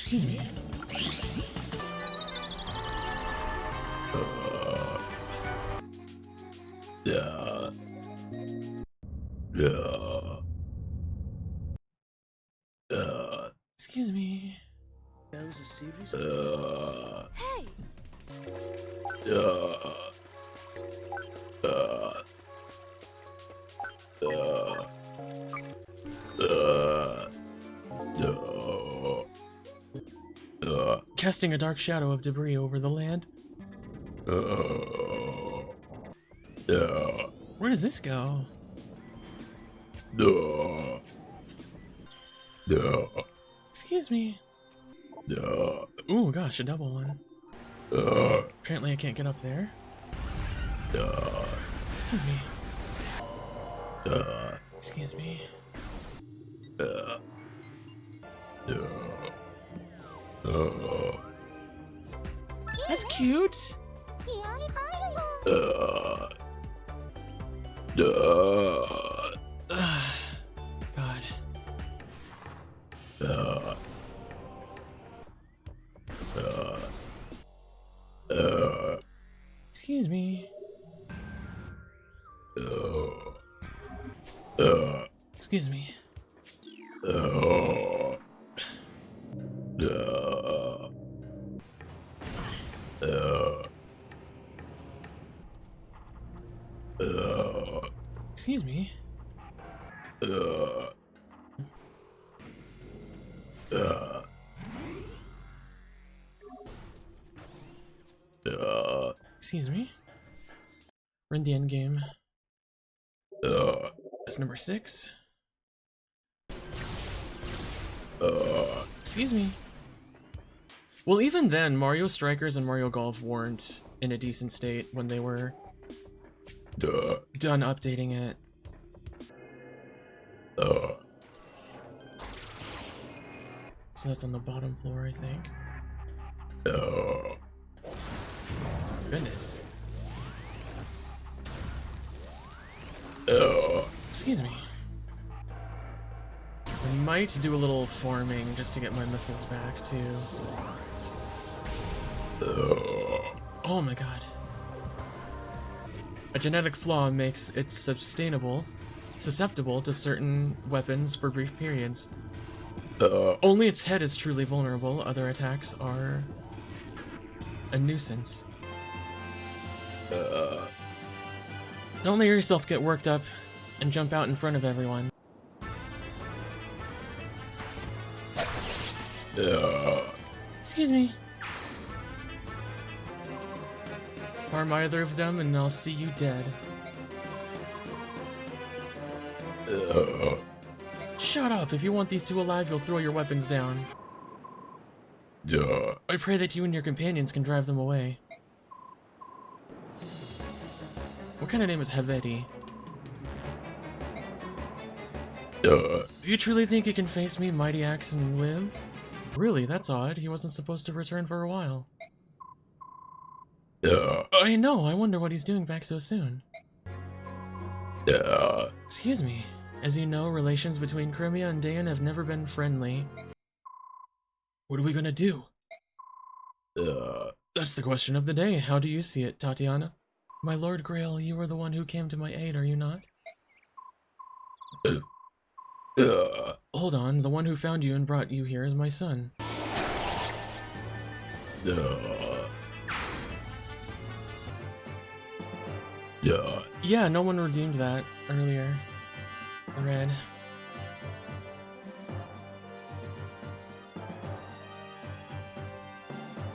Excuse me. Excuse me. That was a series? Hey! Casting a dark shadow of debris over the land. Where does this go? Excuse me. Ooh, gosh, a double one. Apparently I can't get up there. Excuse me. Excuse me. That's cute. God. Excuse me. Excuse me. Excuse me. Excuse me. We're in the end game. That's number 6. Excuse me. Well, even then, Mario Strikers and Mario Golf weren't in a decent state when they were done updating it. So that's on the bottom floor, I think. Goodness. Excuse me. I might do a little farming just to get my missiles back, too. Oh my god. A genetic flaw makes it susceptible to certain weapons for brief periods. Only its head is truly vulnerable. Other attacks are a nuisance. Don't let yourself get worked up and jump out in front of everyone. Excuse me. Harm either of them and I'll see you dead. Shut up. If you want these two alive, you'll throw your weapons down. I pray that you and your companions can drive them away. What kind of name is Haveti? Do you truly think he can face me, Mighty Axe, and live? Really, that's odd. He wasn't supposed to return for a while. I know, I wonder what he's doing back so soon. Excuse me. As you know, relations between Crimea and Dayan have never been friendly. What are we gonna do? That's the question of the day. How do you see it, Tatiana? My Lord Grail, you are the one who came to my aid, are you not? Hold on, the one who found you and brought you here is my son. Yeah, no one redeemed that earlier. I read.